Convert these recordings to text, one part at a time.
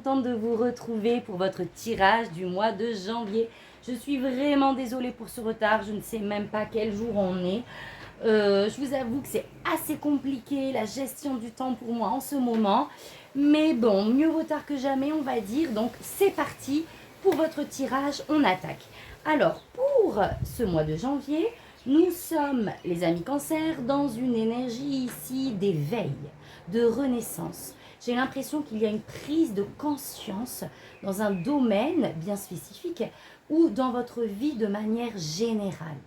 contente de vous retrouver pour votre tirage du mois de janvier. Je suis vraiment désolée pour ce retard, je ne sais même pas quel jour on est. Je vous avoue que c'est assez compliqué la gestion du temps pour moi en ce moment. Mais bon, mieux vaut tard que jamais, on va dire. Donc c'est parti pour votre tirage, on attaque. Alors pour ce mois de janvier, nous sommes, les amis Cancer, dans une énergie ici d'éveil, de renaissance. J'ai l'impression qu'il y a une prise de conscience dans un domaine bien spécifique ou dans votre vie de manière générale.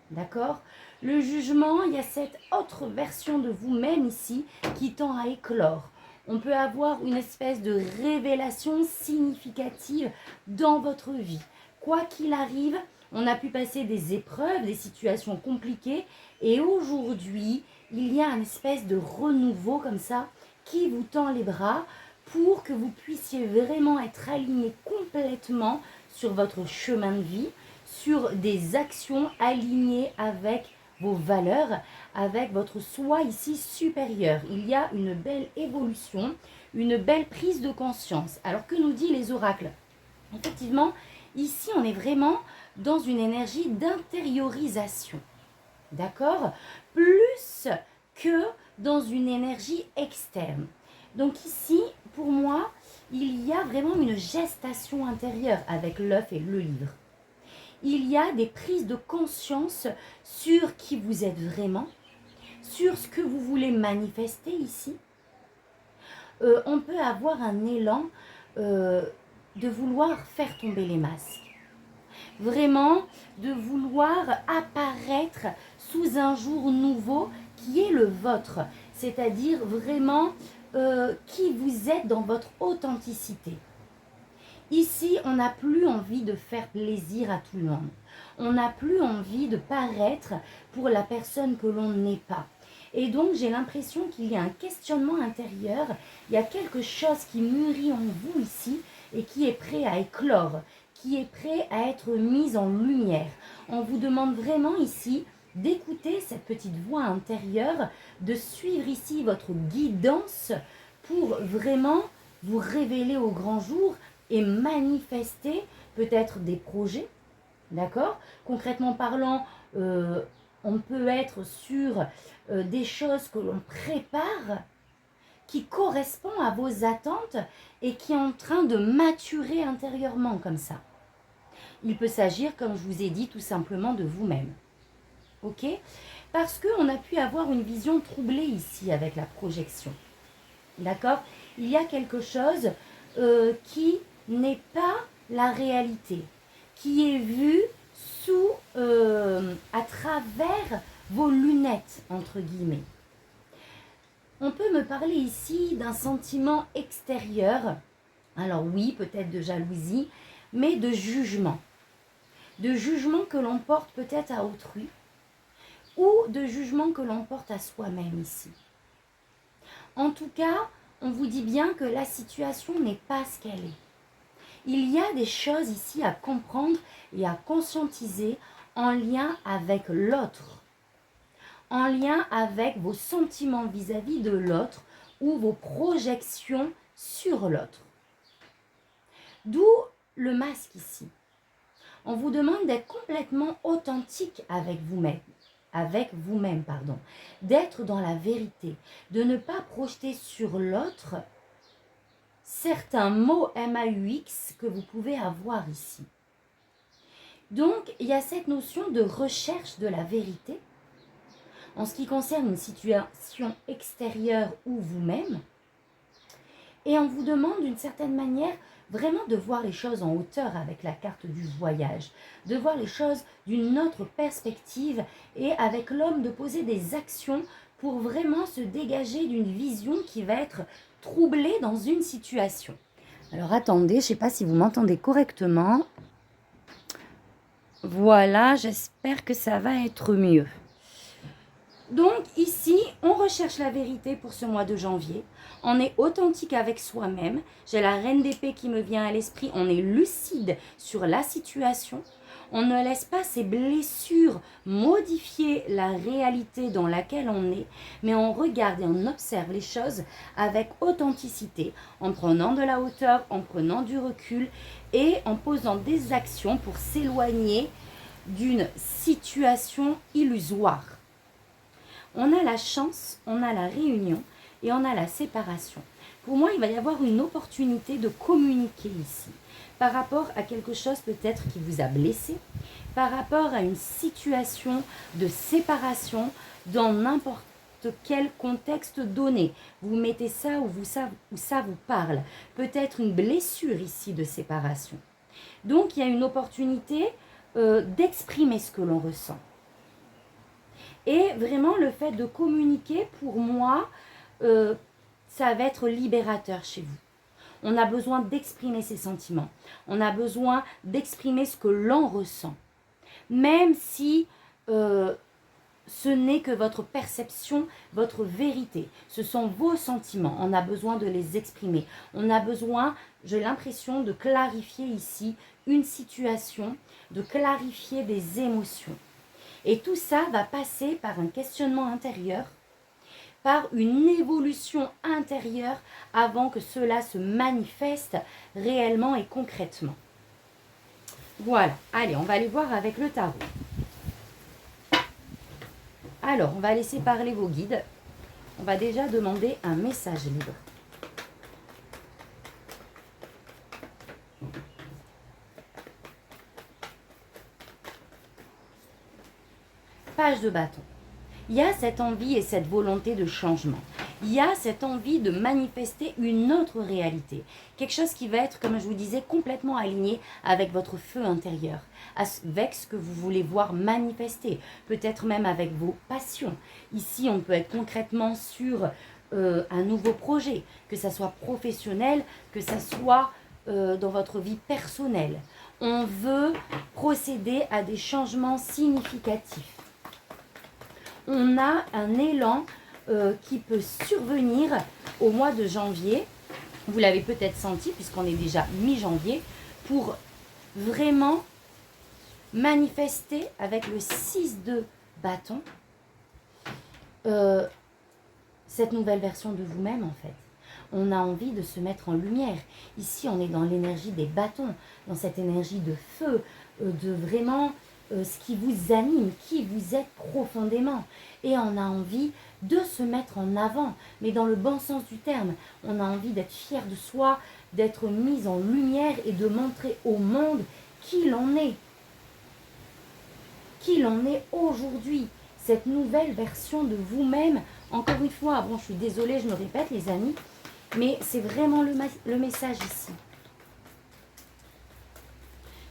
D'accord? Le jugement, il y a cette autre version de vous-même ici qui tend à éclore. On peut avoir une espèce de révélation significative dans votre vie. Quoi qu'il arrive, on a pu passer des épreuves, des situations compliquées et aujourd'hui, il y a une espèce de renouveau comme ça qui vous tend les bras pour que vous puissiez vraiment être aligné complètement sur votre chemin de vie, sur des actions alignées avec vos valeurs, avec votre soi ici supérieur. Il y a une belle évolution, une belle prise de conscience. Alors que nous dit les oracles? Effectivement, ici on est vraiment dans une énergie d'intériorisation. D'accord? Plus que dans une énergie externe. Donc ici, pour moi, il y a vraiment une gestation intérieure avec l'œuf et le livre. Il y a des prises de conscience sur qui vous êtes vraiment, sur ce que vous voulez manifester ici. On peut avoir un élan de vouloir faire tomber les masques. Vraiment, de vouloir apparaître sous un jour nouveau qui est le vôtre. C'est-à-dire vraiment qui vous êtes dans votre authenticité. Ici, on n'a plus envie de faire plaisir à tout le monde. On n'a plus envie de paraître pour la personne que l'on n'est pas. Et donc, j'ai l'impression qu'il y a un questionnement intérieur. Il y a quelque chose qui mûrit en vous ici et qui est prêt à éclore, qui est prêt à être mis en lumière. On vous demande vraiment ici d'écouter cette petite voix intérieure, de suivre ici votre guidance pour vraiment vous révéler au grand jour et manifester peut-être des projets, d'accord? Concrètement parlant, on peut être sur des choses que l'on prépare qui correspondent à vos attentes et qui est en train de maturer intérieurement comme ça. Il peut s'agir, comme je vous ai dit, tout simplement de vous-même. Ok? Parce qu'on a pu avoir une vision troublée ici avec la projection. D'accord? Il y a quelque chose qui n'est pas la réalité, qui est vu à travers vos lunettes, entre guillemets. On peut me parler ici d'un sentiment extérieur, alors oui, peut-être de jalousie, mais de jugement. De jugement que l'on porte peut-être à autrui, ou de jugement que l'on porte à soi-même ici. En tout cas, on vous dit bien que la situation n'est pas ce qu'elle est. Il y a des choses ici à comprendre et à conscientiser en lien avec l'autre, en lien avec vos sentiments vis-à-vis de l'autre ou vos projections sur l'autre. D'où le masque ici. On vous demande d'être complètement authentique avec vous-même. D'être dans la vérité, de ne pas projeter sur l'autre certains mots MAUX que vous pouvez avoir ici. Donc, il y a cette notion de recherche de la vérité en ce qui concerne une situation extérieure ou vous-même. Et on vous demande d'une certaine manière vraiment de voir les choses en hauteur avec la carte du voyage, de voir les choses d'une autre perspective et avec l'homme de poser des actions pour vraiment se dégager d'une vision qui va être troublée dans une situation. Alors attendez, je ne sais pas si vous m'entendez correctement. Voilà, j'espère que ça va être mieux. Donc ici, on recherche la vérité pour ce mois de janvier. On est authentique avec soi-même. J'ai la reine d'épée qui me vient à l'esprit. On est lucide sur la situation. On ne laisse pas ces blessures modifier la réalité dans laquelle on est, mais on regarde et on observe les choses avec authenticité, en prenant de la hauteur, en prenant du recul et en posant des actions pour s'éloigner d'une situation illusoire. On a la chance, on a la réunion et on a la séparation. Pour moi, il va y avoir une opportunité de communiquer ici par rapport à quelque chose peut-être qui vous a blessé, par rapport à une situation de séparation dans n'importe quel contexte donné. Vous mettez ça où ça vous parle. Peut-être une blessure ici de séparation. Donc, il y a une opportunité d'exprimer ce que l'on ressent. Et vraiment, le fait de communiquer, pour moi, ça va être libérateur chez vous. On a besoin d'exprimer ses sentiments. On a besoin d'exprimer ce que l'on ressent. Même si ce n'est que votre perception, votre vérité. Ce sont vos sentiments. On a besoin de les exprimer. On a besoin, j'ai l'impression, de clarifier ici une situation, de clarifier des émotions. Et tout ça va passer par un questionnement intérieur, par une évolution intérieure avant que cela se manifeste réellement et concrètement. Voilà, allez, on va aller voir avec le tarot. Alors, on va laisser parler vos guides. On va déjà demander un message libre. Page de bâton. Il y a cette envie et cette volonté de changement. Il y a cette envie de manifester une autre réalité. Quelque chose qui va être, comme je vous disais, complètement aligné avec votre feu intérieur, avec ce que vous voulez voir manifester, peut-être même avec vos passions. Ici, on peut être concrètement sur un nouveau projet, que ça soit professionnel, que ça soit dans votre vie personnelle. On veut procéder à des changements significatifs. On a un élan qui peut survenir au mois de janvier. Vous l'avez peut-être senti puisqu'on est déjà mi-janvier, pour vraiment manifester avec le 6 de bâton cette nouvelle version de vous-même en fait. On a envie de se mettre en lumière. Ici, on est dans l'énergie des bâtons, dans cette énergie de feu, de vraiment ce qui vous anime, qui vous êtes profondément. Et on a envie de se mettre en avant, mais dans le bon sens du terme. On a envie d'être fier de soi, d'être mis en lumière et de montrer au monde qui l'on est. Qui l'on est aujourd'hui. Cette nouvelle version de vous-même. Encore une fois, bon, je suis désolée, je me répète les amis, mais c'est vraiment le message ici.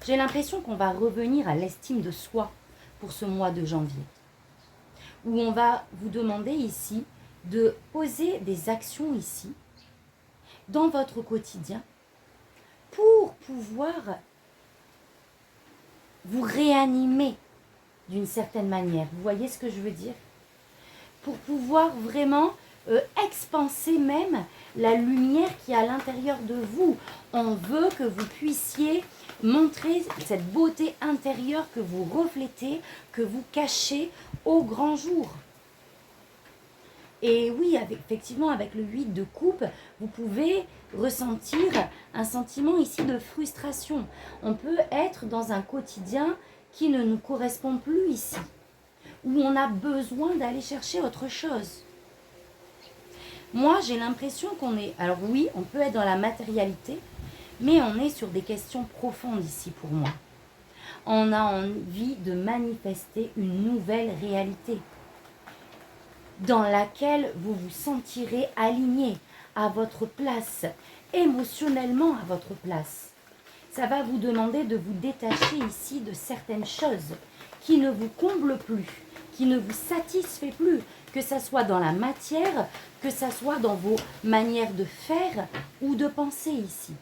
J'ai l'impression qu'on va revenir à l'estime de soi pour ce mois de janvier. Où on va vous demander ici de poser des actions ici, dans votre quotidien, pour pouvoir vous réanimer d'une certaine manière. Vous voyez ce que je veux dire? Pour pouvoir vraiment expanser même la lumière qui est à l'intérieur de vous. On veut que vous puissiez montrer cette beauté intérieure que vous reflétez, que vous cachez au grand jour. Et oui, effectivement, avec le 8 de coupe, vous pouvez ressentir un sentiment ici de frustration. On peut être dans un quotidien qui ne nous correspond plus ici, où on a besoin d'aller chercher autre chose. Moi, j'ai l'impression qu'on est... Alors oui, on peut être dans la matérialité, mais on est sur des questions profondes ici pour moi. On a envie de manifester une nouvelle réalité dans laquelle vous vous sentirez aligné à votre place, émotionnellement à votre place. Ça va vous demander de vous détacher ici de certaines choses qui ne vous comblent plus, qui ne vous satisfait plus, que ça soit dans la matière, que ça soit dans vos manières de faire ou de penser ici.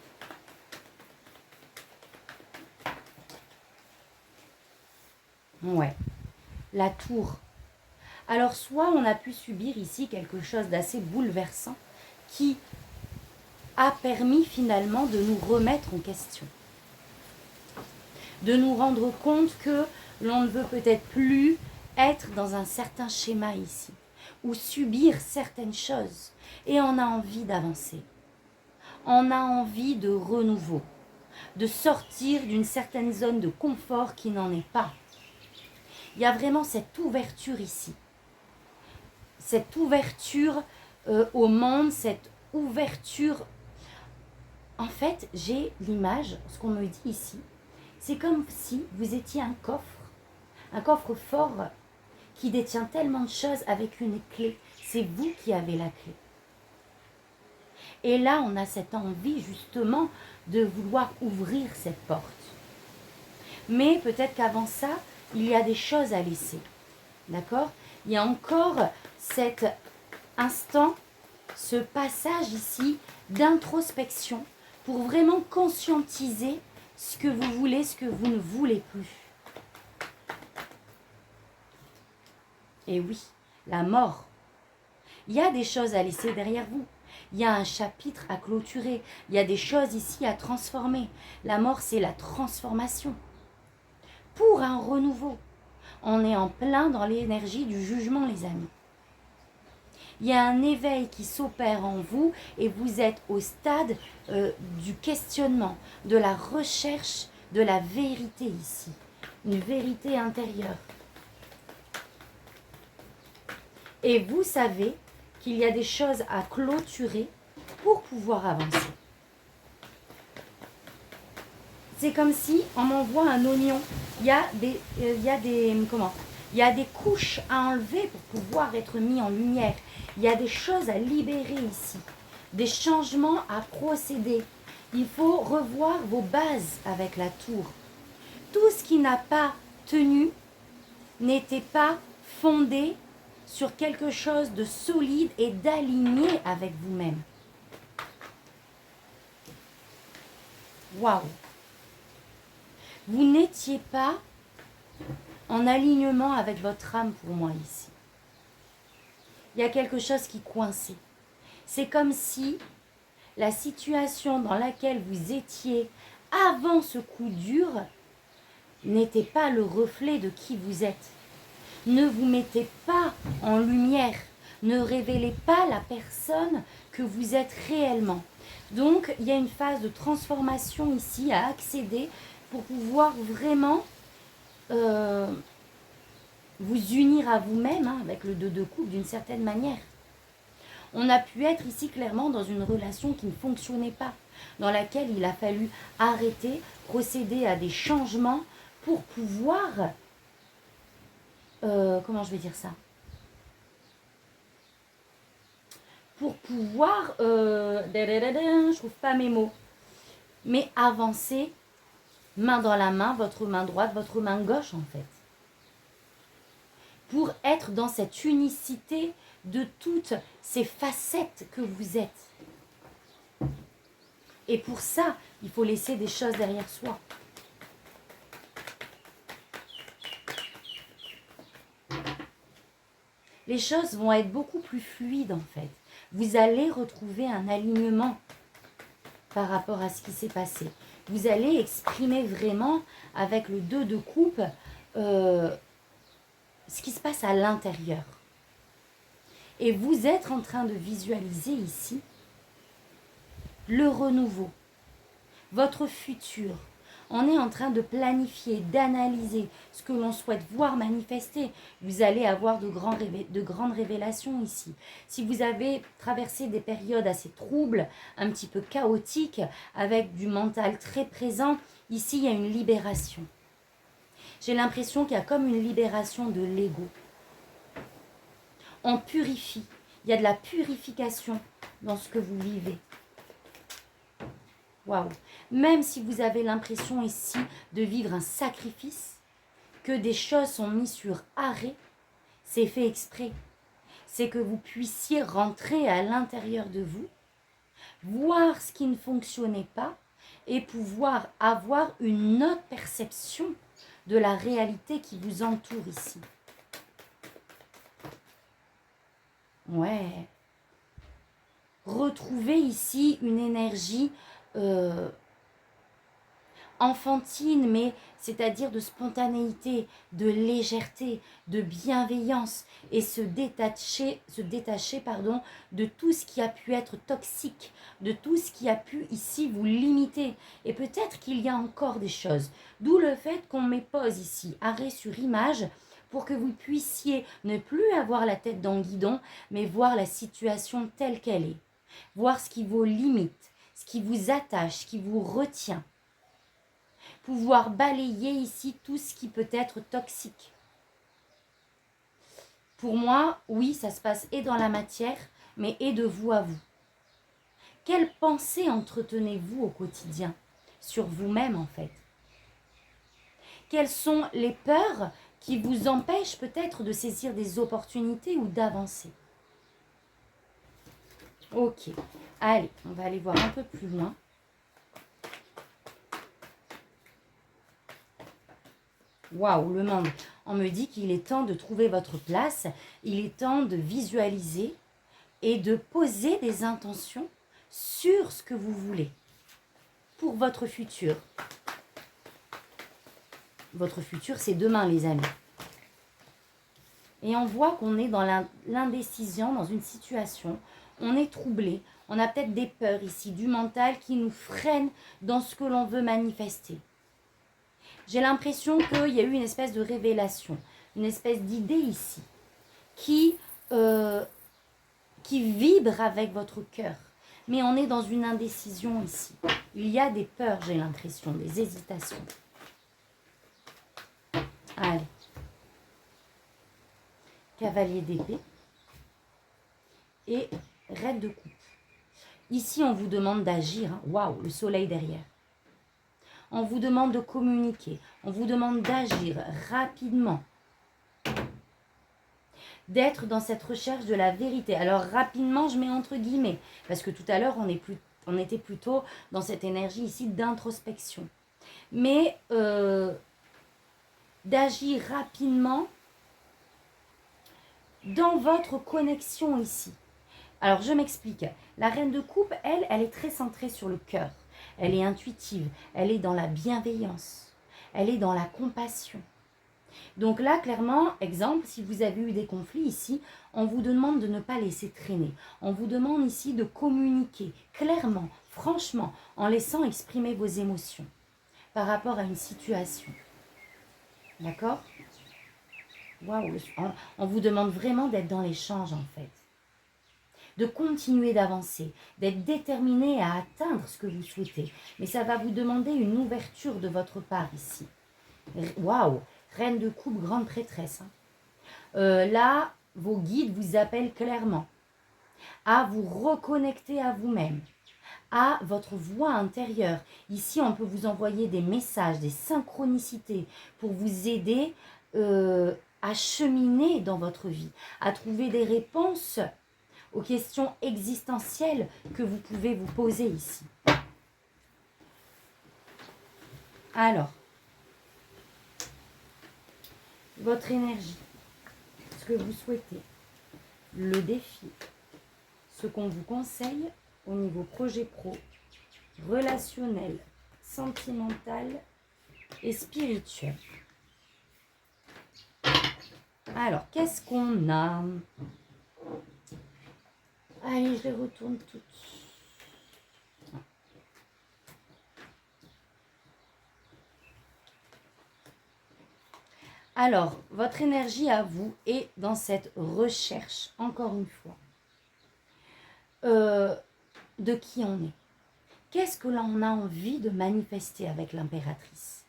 Ouais, la tour. Alors soit on a pu subir ici quelque chose d'assez bouleversant qui a permis finalement de nous remettre en question. de nous rendre compte que l'on ne veut peut-être plus être dans un certain schéma ici, ou subir certaines choses, et on a envie d'avancer. On a envie de renouveau, de sortir d'une certaine zone de confort qui n'en est pas. Il y a vraiment cette ouverture ici, cette ouverture au monde, cette ouverture. En fait, j'ai l'image, ce qu'on me dit ici, c'est comme si vous étiez un coffre fort qui détient tellement de choses avec une clé. C'est vous qui avez la clé. Et là, on a cette envie justement de vouloir ouvrir cette porte. Mais peut-être qu'avant ça, il y a des choses à laisser. D'accord? Il y a encore cet instant, ce passage ici d'introspection pour vraiment conscientiser ce que vous voulez, ce que vous ne voulez plus. Et oui, la mort. Il y a des choses à laisser derrière vous. Il y a un chapitre à clôturer. Il y a des choses ici à transformer. La mort, c'est la transformation. Pour un renouveau. On est en plein dans l'énergie du jugement, les amis. Il y a un éveil qui s'opère en vous et vous êtes au stade du questionnement, de la recherche de la vérité ici. Une vérité intérieure. Et vous savez qu'il y a des choses à clôturer pour pouvoir avancer. C'est comme si on m'envoie un oignon. Il y a des couches à enlever pour pouvoir être mis en lumière. Il y a des choses à libérer ici. Des changements à procéder. Il faut revoir vos bases avec la tour. Tout ce qui n'a pas tenu n'était pas fondé sur quelque chose de solide et d'aligné avec vous-même. Waouh! Vous n'étiez pas en alignement avec votre âme pour moi ici. Il y a quelque chose qui coinçait. C'est comme si la situation dans laquelle vous étiez avant ce coup dur n'était pas le reflet de qui vous êtes. Ne vous mettez pas en lumière. Ne révélez pas la personne que vous êtes réellement. Donc, il y a une phase de transformation ici à accéder pour pouvoir vraiment vous unir à vous-même avec le 2 de coupe d'une certaine manière. On a pu être ici clairement dans une relation qui ne fonctionnait pas, dans laquelle il a fallu arrêter, procéder à des changements pour pouvoir... comment je vais dire ça? Pour pouvoir... je trouve pas mes mots. Mais avancer, main dans la main, votre main droite, votre main gauche en fait. Pour être dans cette unicité de toutes ces facettes que vous êtes. Et pour ça, il faut laisser des choses derrière soi. Les choses vont être beaucoup plus fluides en fait. Vous allez retrouver un alignement par rapport à ce qui s'est passé. Vous allez exprimer vraiment avec le 2 de coupe ce qui se passe à l'intérieur. Et vous êtes en train de visualiser ici le renouveau, votre futur. On est en train de planifier, d'analyser ce que l'on souhaite voir manifester. Vous allez avoir de grandes révélations ici. Si vous avez traversé des périodes assez troubles, un petit peu chaotiques, avec du mental très présent, ici il y a une libération. J'ai l'impression qu'il y a comme une libération de l'ego. On purifie. Il y a de la purification dans ce que vous vivez. Waouh! Même si vous avez l'impression ici de vivre un sacrifice, que des choses sont mises sur arrêt, c'est fait exprès. C'est que vous puissiez rentrer à l'intérieur de vous, voir ce qui ne fonctionnait pas et pouvoir avoir une autre perception de la réalité qui vous entoure ici. Ouais. Retrouvez ici une énergie enfantine, mais c'est-à-dire de spontanéité, de légèreté, de bienveillance, et se détacher pardon, de tout ce qui a pu être toxique, de tout ce qui a pu ici vous limiter. Et peut-être qu'il y a encore des choses, d'où le fait qu'on met pause ici, arrêt sur image, pour que vous puissiez ne plus avoir la tête dans le guidon, mais voir la situation telle qu'elle est, voir ce qui vous limite, ce qui vous attache, ce qui vous retient. Pouvoir balayer ici tout ce qui peut être toxique. Pour moi, oui, ça se passe et dans la matière, mais et de vous à vous. Quelles pensées entretenez-vous au quotidien sur vous-même en fait? Quelles sont les peurs qui vous empêchent peut-être de saisir des opportunités ou d'avancer? Ok, allez, on va aller voir un peu plus loin. Waouh, le monde. On me dit qu'il est temps de trouver votre place, il est temps de visualiser et de poser des intentions sur ce que vous voulez pour votre futur. Votre futur, c'est demain, les amis. Et on voit qu'on est dans l'indécision, dans une situation, on est troublé, on a peut-être des peurs ici, du mental qui nous freinent dans ce que l'on veut manifester. J'ai l'impression qu'il y a eu une espèce de révélation, une espèce d'idée ici, qui vibre avec votre cœur. Mais on est dans une indécision ici. Il y a des peurs, j'ai l'impression, des hésitations. Allez. Cavalier d'épée. Et reine de coupe. Ici, on vous demande d'agir. Hein. Waouh, le soleil derrière. On vous demande de communiquer. On vous demande d'agir rapidement. D'être dans cette recherche de la vérité. Alors, rapidement, je mets entre guillemets. Parce que tout à l'heure, on était plutôt dans cette énergie ici d'introspection. Mais d'agir rapidement dans votre connexion ici. Alors, je m'explique. La reine de coupe, elle est très centrée sur le cœur. Elle est intuitive. Elle est dans la bienveillance. Elle est dans la compassion. Donc là, clairement, exemple, si vous avez eu des conflits ici, on vous demande de ne pas laisser traîner. On vous demande ici de communiquer clairement, franchement, en laissant exprimer vos émotions par rapport à une situation. D'accord ? Waouh, on vous demande vraiment d'être dans l'échange en fait. De continuer d'avancer, d'être déterminé à atteindre ce que vous souhaitez. Mais ça va vous demander une ouverture de votre part ici. Waouh, reine de coupe, grande prêtresse. Hein. Là, vos guides vous appellent clairement à vous reconnecter à vous-même, à votre voix intérieure. Ici, on peut vous envoyer des messages, des synchronicités pour vous aider à cheminer dans votre vie, à trouver des réponses aux questions existentielles que vous pouvez vous poser ici. Alors, votre énergie, ce que vous souhaitez, le défi, ce qu'on vous conseille au niveau projet pro, relationnel, sentimental et spirituel. Alors, qu'est-ce qu'on a ? Allez, je les retourne toutes. Alors, votre énergie à vous est dans cette recherche, encore une fois, de qui on est. Qu'est-ce que l'on a envie de manifester avec l'impératrice ?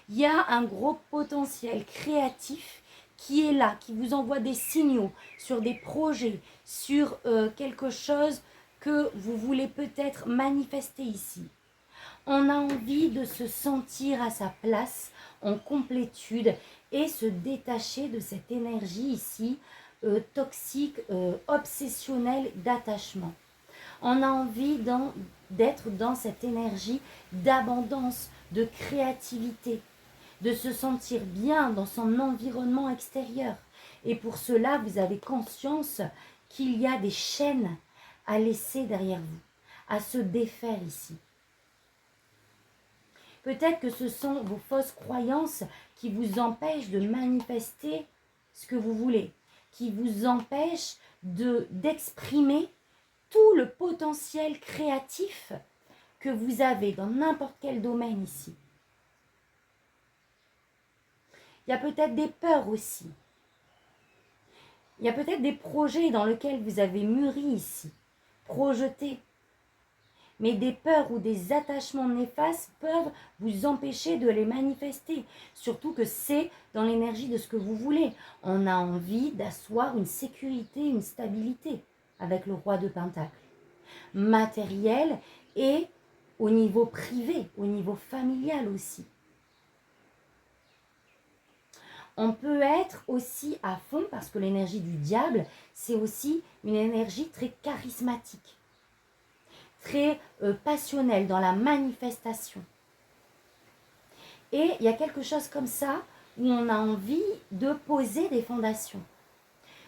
Il y a un gros potentiel créatif qui est là, qui vous envoie des signaux sur des projets, sur quelque chose que vous voulez peut-être manifester ici. On a envie de se sentir à sa place, en complétude, et se détacher de cette énergie ici, toxique, obsessionnelle d'attachement. On a envie d'être dans cette énergie d'abondance, de créativité, de se sentir bien dans son environnement extérieur. Et pour cela, vous avez conscience qu'il y a des chaînes à laisser derrière vous, à se défaire ici. Peut-être que ce sont vos fausses croyances qui vous empêchent de manifester ce que vous voulez, qui vous empêchent d'exprimer tout le potentiel créatif que vous avez dans n'importe quel domaine ici. Il y a peut-être des peurs aussi. Il y a peut-être des projets dans lesquels vous avez mûri ici, projetés. Mais des peurs ou des attachements néfastes peuvent vous empêcher de les manifester. Surtout que c'est dans l'énergie de ce que vous voulez. On a envie d'asseoir une sécurité, une stabilité avec le roi de Pentacle. Matériel et au niveau privé, au niveau familial aussi. On peut être aussi à fond parce que l'énergie du diable, c'est aussi une énergie très charismatique, très passionnelle dans la manifestation. Et il y a quelque chose comme ça où on a envie de poser des fondations,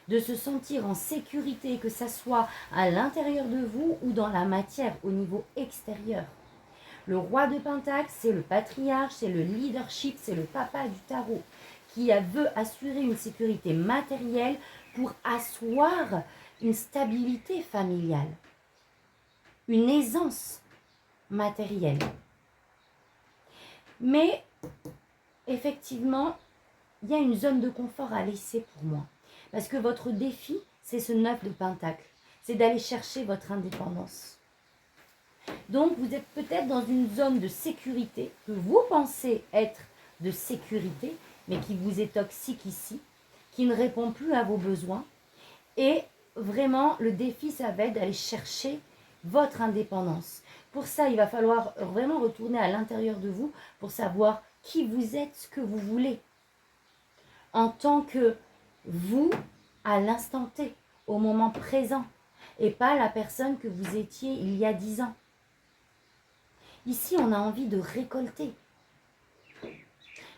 de se sentir en sécurité, que ça soit à l'intérieur de vous ou dans la matière, au niveau extérieur. Le roi de Pentacle, c'est le patriarche, c'est le leadership, c'est le papa du tarot, qui veut assurer une sécurité matérielle pour asseoir une stabilité familiale, une aisance matérielle. Mais effectivement, il y a une zone de confort à laisser pour moi. Parce que votre défi, c'est ce 9 de Pentacle. C'est d'aller chercher votre indépendance. Donc, vous êtes peut-être dans une zone de sécurité que vous pensez être de sécurité, mais qui vous est toxique ici, qui ne répond plus à vos besoins. Et vraiment, le défi, ça va être d'aller chercher votre indépendance. Pour ça, il va falloir vraiment retourner à l'intérieur de vous pour savoir qui vous êtes, ce que vous voulez. En tant que vous, à l'instant T, au moment présent, et pas la personne que vous étiez il y a 10 ans. Ici, on a envie de récolter.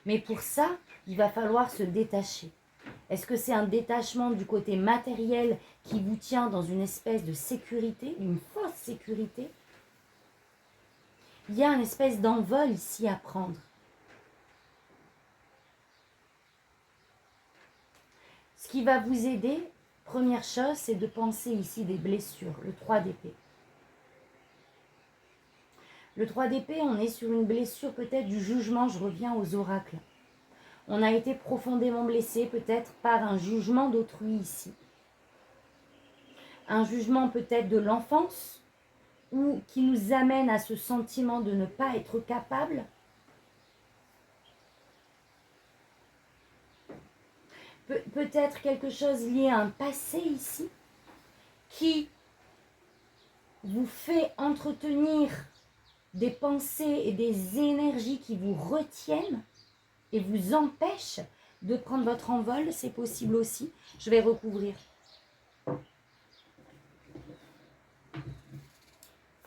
Mais pour ça, il va falloir se détacher. Est-ce que c'est un détachement du côté matériel qui vous tient dans une espèce de sécurité, une fausse sécurité? Il y a une espèce d'envol ici à prendre. Ce qui va vous aider, première chose, c'est de penser ici des blessures, le 3 d'épée. Le 3 d'épée, on est sur une blessure peut-être du jugement, je reviens aux oracles. On a été profondément blessé peut-être par un jugement d'autrui ici. Un jugement peut-être de l'enfance ou qui nous amène à ce sentiment de ne pas être capable. Peut-être quelque chose lié à un passé ici qui vous fait entretenir des pensées et des énergies qui vous retiennent et vous empêchent de prendre votre envol, c'est possible aussi. Je vais recouvrir.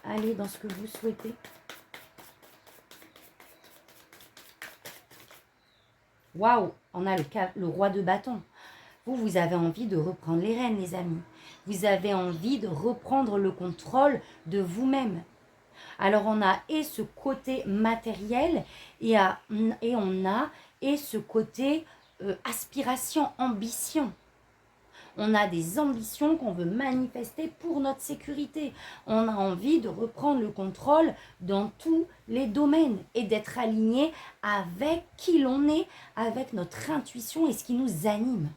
Allez dans ce que vous souhaitez. Waouh, on a le roi de bâton. Vous avez envie de reprendre les rênes, les amis. Vous avez envie de reprendre le contrôle de vous-même. Alors on a et ce côté matériel et on a ce côté aspiration, ambition. On a des ambitions qu'on veut manifester pour notre sécurité. On a envie de reprendre le contrôle dans tous les domaines et d'être aligné avec qui l'on est, avec notre intuition et ce qui nous anime.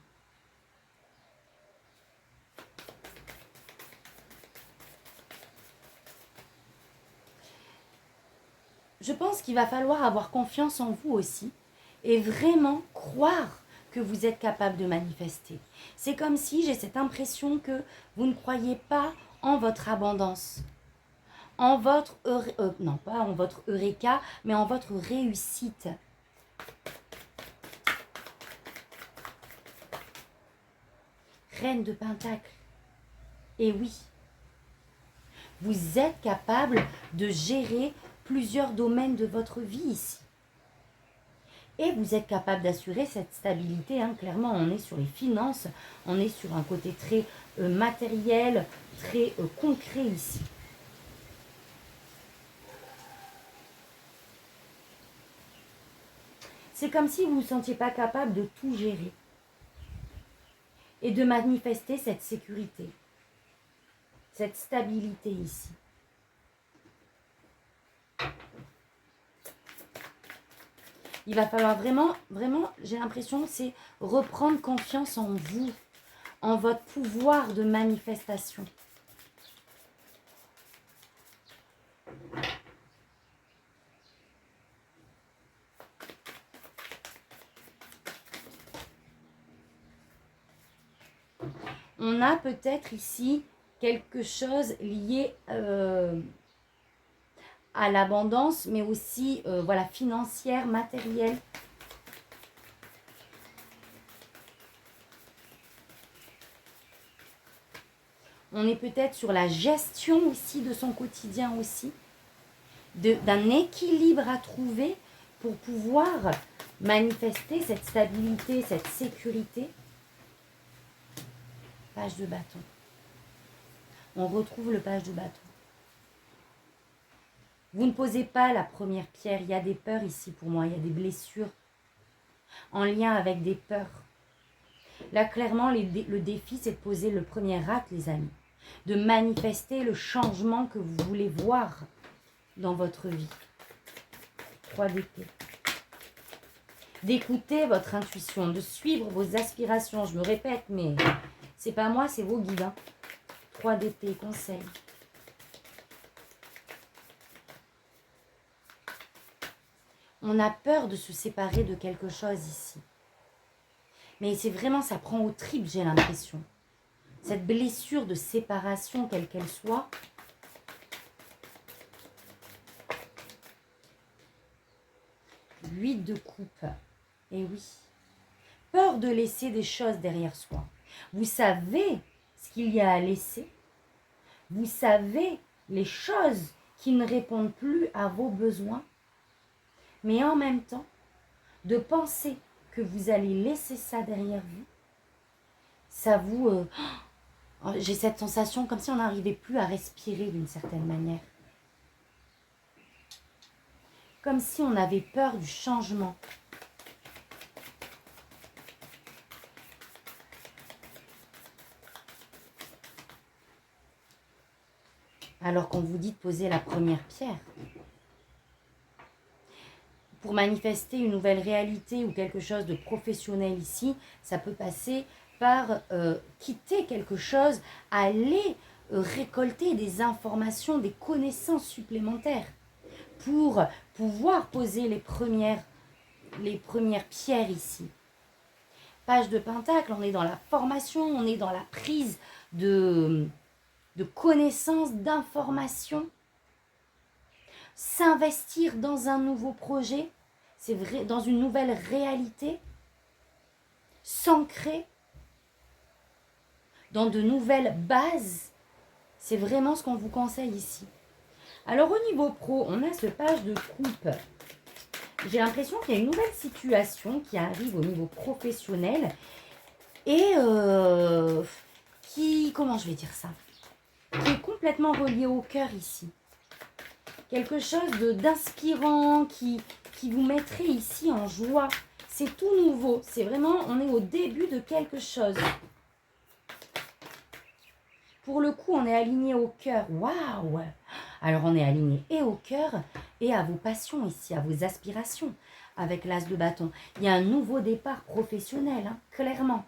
Je pense qu'il va falloir avoir confiance en vous aussi et vraiment croire que vous êtes capable de manifester. C'est comme si j'ai cette impression que vous ne croyez pas en votre abondance, en votre, non pas en votre eureka, mais en votre réussite. Reine de Pentacle. Et oui, vous êtes capable de gérer plusieurs domaines de votre vie ici. Et vous êtes capable d'assurer cette stabilité. Hein. Clairement, on est sur les finances, on est sur un côté très matériel, très concret ici. C'est comme si vous ne vous sentiez pas capable de tout gérer et de manifester cette sécurité, cette stabilité ici. Il va falloir vraiment, j'ai l'impression, c'est reprendre confiance en vous, en votre pouvoir de manifestation. On a peut-être ici quelque chose lié à l'abondance, mais aussi voilà, financière, matérielle. On est peut-être sur la gestion aussi de son quotidien aussi, d'un équilibre à trouver pour pouvoir manifester cette stabilité, cette sécurité. Page de bâton. On retrouve le page de bâton. Vous ne posez pas la première pierre. Il y a des peurs ici pour moi. Il y a des blessures en lien avec des peurs. Là, clairement, le défi, c'est de poser le premier acte, les amis. De manifester le changement que vous voulez voir dans votre vie. 3 d'épée. D'écouter votre intuition, de suivre vos aspirations. Je me répète, mais c'est pas moi, c'est vos guides. 3 d'épée, conseil. On a peur de se séparer de quelque chose ici. Mais c'est vraiment, ça prend aux tripes, j'ai l'impression. Cette blessure de séparation, quelle qu'elle soit. Huit de coupe. Et oui. Peur de laisser des choses derrière soi. Vous savez ce qu'il y a à laisser. Vous savez les choses qui ne répondent plus à vos besoins. Mais en même temps, de penser que vous allez laisser ça derrière vous, ça vous... j'ai cette sensation comme si on n'arrivait plus à respirer d'une certaine manière. Comme si on avait peur du changement. Alors qu'on vous dit de poser la première pierre. Pour manifester une nouvelle réalité ou quelque chose de professionnel ici, ça peut passer par quitter quelque chose, aller récolter des informations, des connaissances supplémentaires pour pouvoir poser les premières pierres ici. Page de Pentacle, on est dans la formation, on est dans la prise de connaissances, d'informations. S'investir dans un nouveau projet, c'est vrai, dans une nouvelle réalité, s'ancrer dans de nouvelles bases, c'est vraiment ce qu'on vous conseille ici. Alors au niveau pro, on a ce page de coupe. J'ai l'impression qu'il y a une nouvelle situation qui arrive au niveau professionnel et qui, comment je vais dire ça, qui est complètement relié au cœur ici. Quelque chose d'inspirant qui vous mettrait ici en joie. C'est tout nouveau. C'est vraiment, on est au début de quelque chose. Pour le coup, on est aligné au cœur. Waouh! Alors, on est aligné et au cœur et à vos passions ici, à vos aspirations avec l'as de bâton. Il y a un nouveau départ professionnel, hein, clairement.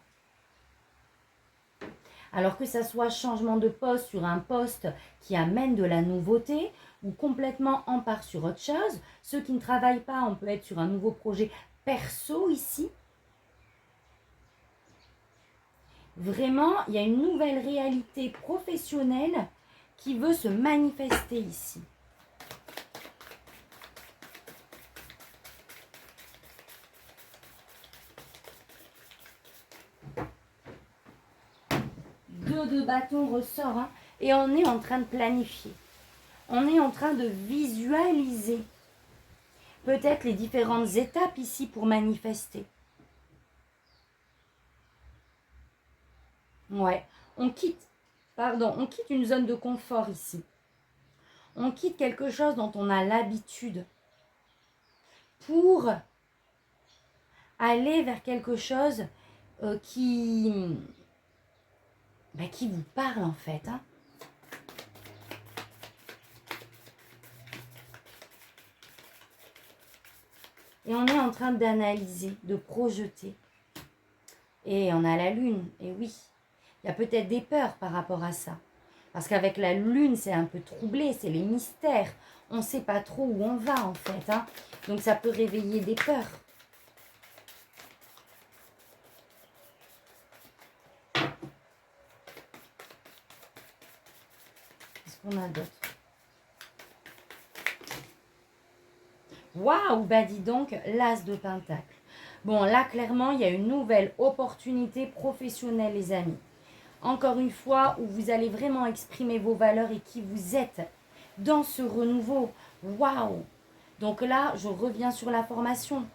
Alors que ça soit changement de poste sur un poste qui amène de la nouveauté ou complètement en part sur autre chose. Ceux qui ne travaillent pas, on peut être sur un nouveau projet perso ici. Vraiment, il y a une nouvelle réalité professionnelle qui veut se manifester ici. Deux de bâton ressort, hein, et on est en train de planifier. On est en train de visualiser peut-être les différentes étapes ici pour manifester. Ouais, on quitte une zone de confort ici. On quitte quelque chose dont on a l'habitude pour aller vers quelque chose qui vous parle en fait. Hein. Et on est en train d'analyser, de projeter. Et on a la lune, et oui, il y a peut-être des peurs par rapport à ça. Parce qu'avec la lune, c'est un peu troublé, c'est les mystères. On ne sait pas trop où on va en fait. Hein. Donc ça peut réveiller des peurs. Qu'est-ce qu'on a d'autre? Waouh, bah dis donc, l'as de pentacle. Bon, là, clairement, il y a une nouvelle opportunité professionnelle, les amis. Encore une fois, où vous allez vraiment exprimer vos valeurs et qui vous êtes dans ce renouveau. Waouh! Donc là, je reviens sur la formation.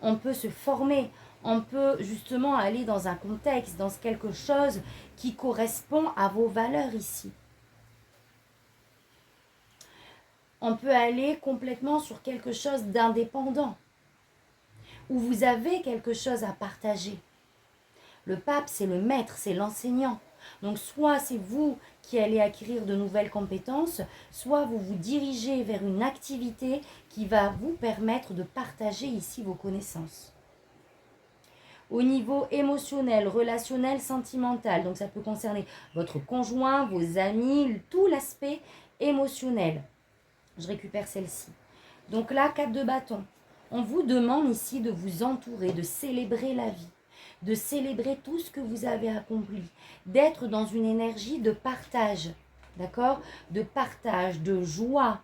On peut se former, on peut justement aller dans un contexte, dans quelque chose qui correspond à vos valeurs ici. On peut aller complètement sur quelque chose d'indépendant, où vous avez quelque chose à partager. Le pape, c'est le maître, c'est l'enseignant. Donc soit c'est vous qui allez acquérir de nouvelles compétences, soit vous vous dirigez vers une activité qui va vous permettre de partager ici vos connaissances. Au niveau émotionnel, relationnel, sentimental, donc ça peut concerner votre conjoint, vos amis, tout l'aspect émotionnel. Je récupère celle-ci. Donc là, 4 de bâton. On vous demande ici de vous entourer, de célébrer la vie, de célébrer tout ce que vous avez accompli, d'être dans une énergie de partage, d'accord? De partage, de joie.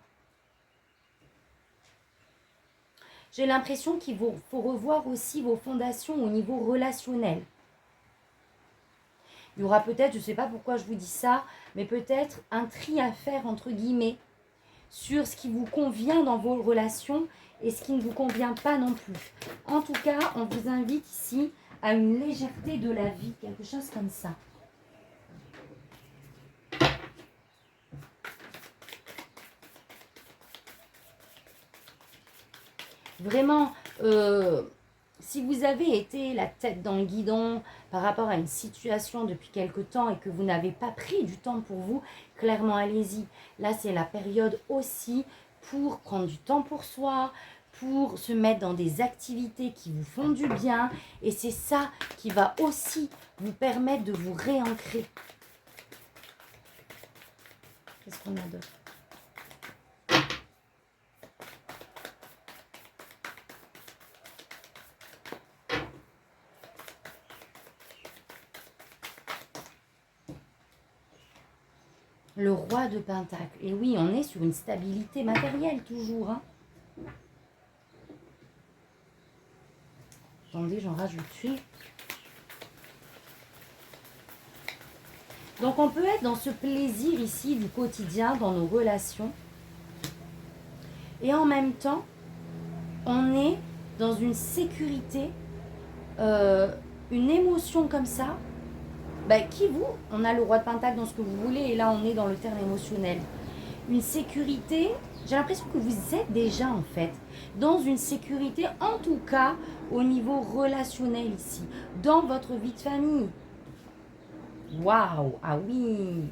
J'ai l'impression qu'il faut revoir aussi vos fondations au niveau relationnel. Il y aura peut-être, je ne sais pas pourquoi je vous dis ça, mais peut-être un tri à faire entre guillemets sur ce qui vous convient dans vos relations et ce qui ne vous convient pas non plus. En tout cas, on vous invite ici à une légèreté de la vie, quelque chose comme ça. Vraiment, si vous avez été la tête dans le guidon par rapport à une situation depuis quelque temps et que vous n'avez pas pris du temps pour vous, clairement allez-y. Là, c'est la période aussi pour prendre du temps pour soi, pour se mettre dans des activités qui vous font du bien. Et c'est ça qui va aussi vous permettre de vous réancrer. Qu'est-ce qu'on a d'autre ? Le roi de pentacle. Et oui, on est sur une stabilité matérielle toujours. Hein. Attendez, j'en rajoute une. Donc on peut être dans ce plaisir ici du quotidien, dans nos relations. Et en même temps, on est dans une sécurité, une émotion comme ça. On a le roi de pentacle dans ce que vous voulez, et là on est dans le terme émotionnel. Une sécurité, j'ai l'impression que vous êtes déjà en fait dans une sécurité, en tout cas au niveau relationnel ici, dans votre vie de famille. Waouh, ah oui.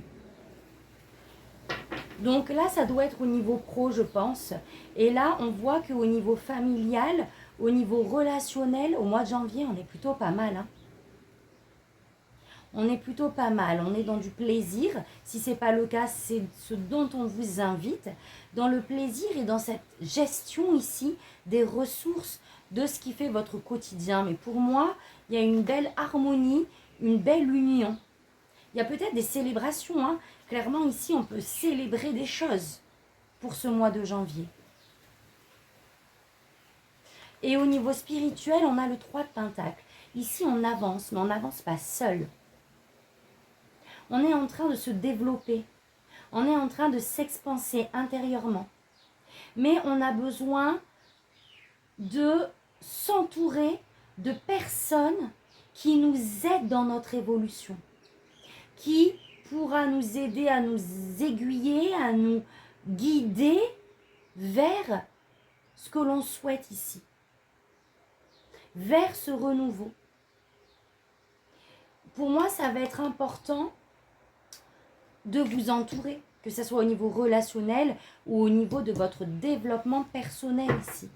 Donc là, ça doit être au niveau pro, je pense. Et là, on voit qu'au niveau familial, au niveau relationnel, au mois de janvier, on est plutôt pas mal. Hein. On est plutôt pas mal, on est dans du plaisir. Si ce n'est pas le cas, c'est ce dont on vous invite. Dans le plaisir et dans cette gestion ici des ressources de ce qui fait votre quotidien. Mais pour moi, il y a une belle harmonie, une belle union. Il y a peut-être des célébrations. Hein. Clairement, ici, on peut célébrer des choses pour ce mois de janvier. Et au niveau spirituel, on a le 3 de pentacle. Ici, on avance, mais on n'avance pas seul. On est en train de se développer. On est en train de s'expanser intérieurement. Mais on a besoin de s'entourer de personnes qui nous aident dans notre évolution. Qui pourra nous aider à nous aiguiller, à nous guider vers ce que l'on souhaite ici. vers ce renouveau. Pour moi, ça va être important de vous entourer, que ce soit au niveau relationnel ou au niveau de votre développement personnel ici.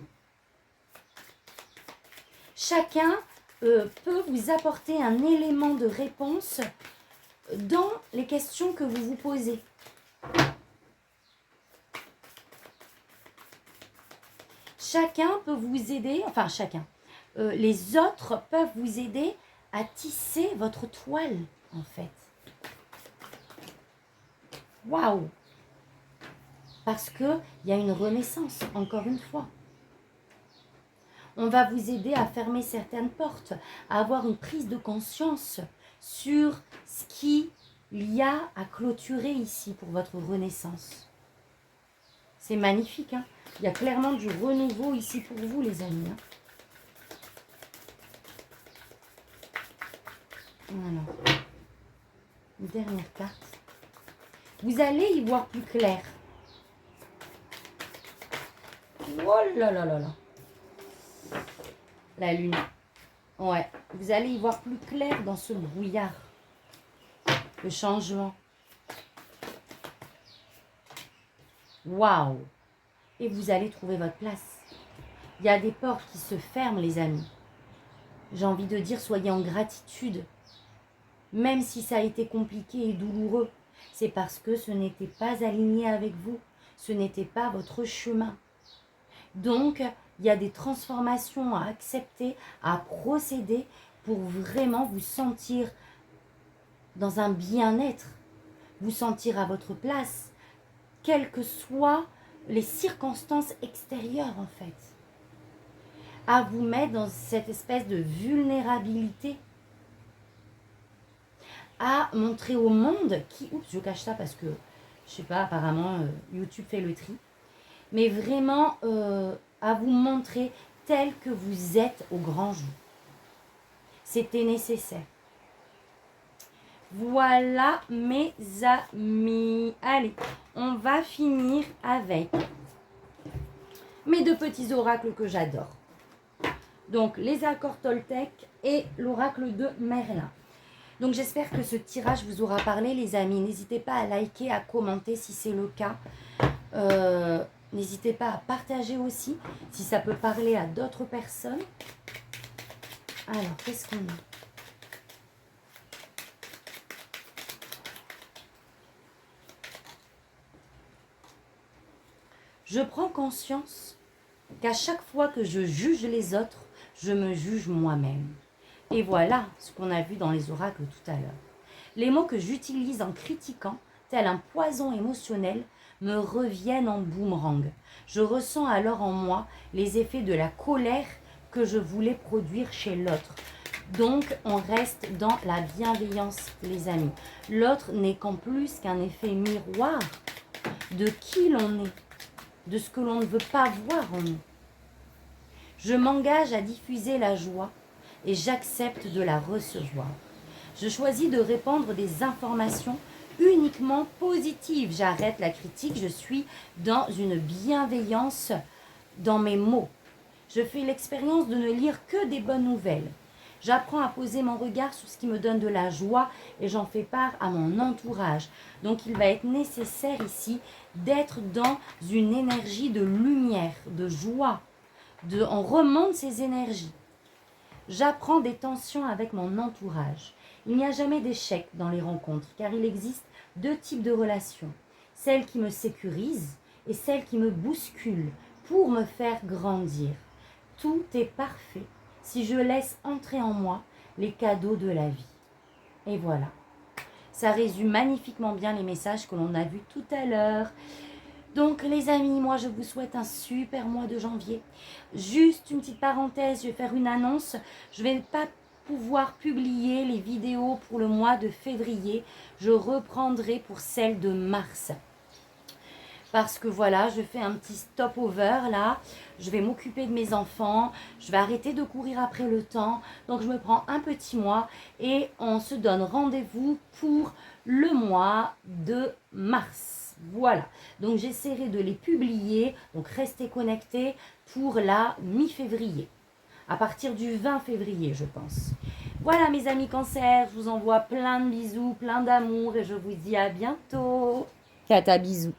Chacun peut vous apporter un élément de réponse dans les questions que vous vous posez. Chacun peut vous aider, enfin chacun, les autres peuvent vous aider à tisser votre toile, en fait. Waouh! Parce qu'il y a une renaissance, encore une fois. On va vous aider à fermer certaines portes, à avoir une prise de conscience sur ce qu'il y a à clôturer ici pour votre renaissance. C'est magnifique, hein? Il y a clairement du renouveau ici pour vous, les amis. Hein? Alors, une dernière carte. Vous allez y voir plus clair. Oh là là là là. La lune. Ouais, vous allez y voir plus clair dans ce brouillard. Le changement. Waouh! Et vous allez trouver votre place. Il y a des portes qui se ferment, les amis. J'ai envie de dire, soyez en gratitude. Même si ça a été compliqué et douloureux, c'est parce que ce n'était pas aligné avec vous. Ce n'était pas votre chemin. Donc, il y a des transformations à accepter, à procéder pour vraiment vous sentir dans un bien-être, vous sentir à votre place, quelles que soient les circonstances extérieures en fait. À vous mettre dans cette espèce de vulnérabilité, à montrer au monde qui... Oups, je cache ça parce que, je sais pas, apparemment, YouTube fait le tri. Mais vraiment, à vous montrer tel que vous êtes au grand jour. C'était nécessaire. Voilà, mes amis. Allez, on va finir avec mes deux petits oracles que j'adore. Donc, les accords Toltec et l'oracle de Merlin. Donc, j'espère que ce tirage vous aura parlé, les amis. N'hésitez pas à liker, à commenter si c'est le cas. N'hésitez pas à partager aussi si ça peut parler à d'autres personnes. Alors, qu'est-ce qu'on a? Je prends conscience qu'à chaque fois que je juge les autres, je me juge moi-même. Et voilà ce qu'on a vu dans les oracles tout à l'heure. Les mots que j'utilise en critiquant, tel un poison émotionnel, me reviennent en boomerang. Je ressens alors en moi les effets de la colère que je voulais produire chez l'autre. Donc, on reste dans la bienveillance, les amis. L'autre n'est qu'en plus qu'un effet miroir de qui l'on est, de ce que l'on ne veut pas voir en nous. Je m'engage à diffuser la joie et j'accepte de la recevoir. Je choisis de répandre des informations uniquement positives. J'arrête la critique, je suis dans une bienveillance dans mes mots. Je fais l'expérience de ne lire que des bonnes nouvelles. J'apprends à poser mon regard sur ce qui me donne de la joie et j'en fais part à mon entourage. Donc il va être nécessaire ici d'être dans une énergie de lumière, de joie. On remonte ces énergies. J'apprends des tensions avec mon entourage. Il n'y a jamais d'échec dans les rencontres car il existe deux types de relations. Celles qui me sécurisent et celles qui me bousculent pour me faire grandir. Tout est parfait si je laisse entrer en moi les cadeaux de la vie. Et voilà. Ça résume magnifiquement bien les messages que l'on a vus tout à l'heure. Donc les amis, moi je vous souhaite un super mois de janvier. Juste une petite parenthèse, je vais faire une annonce. Je ne vais pas pouvoir publier les vidéos pour le mois de février. Je reprendrai pour celle de mars. Parce que voilà, je fais un petit stop-over là. Je vais m'occuper de mes enfants. Je vais arrêter de courir après le temps. Donc je me prends un petit mois et on se donne rendez-vous pour le mois de mars. Voilà. Donc j'essaierai de les publier. Donc restez connectés pour la mi-février. à partir du 20 février, je pense. Voilà mes amis Cancer, je vous envoie plein de bisous, plein d'amour et je vous dis à bientôt. Cata, bisous.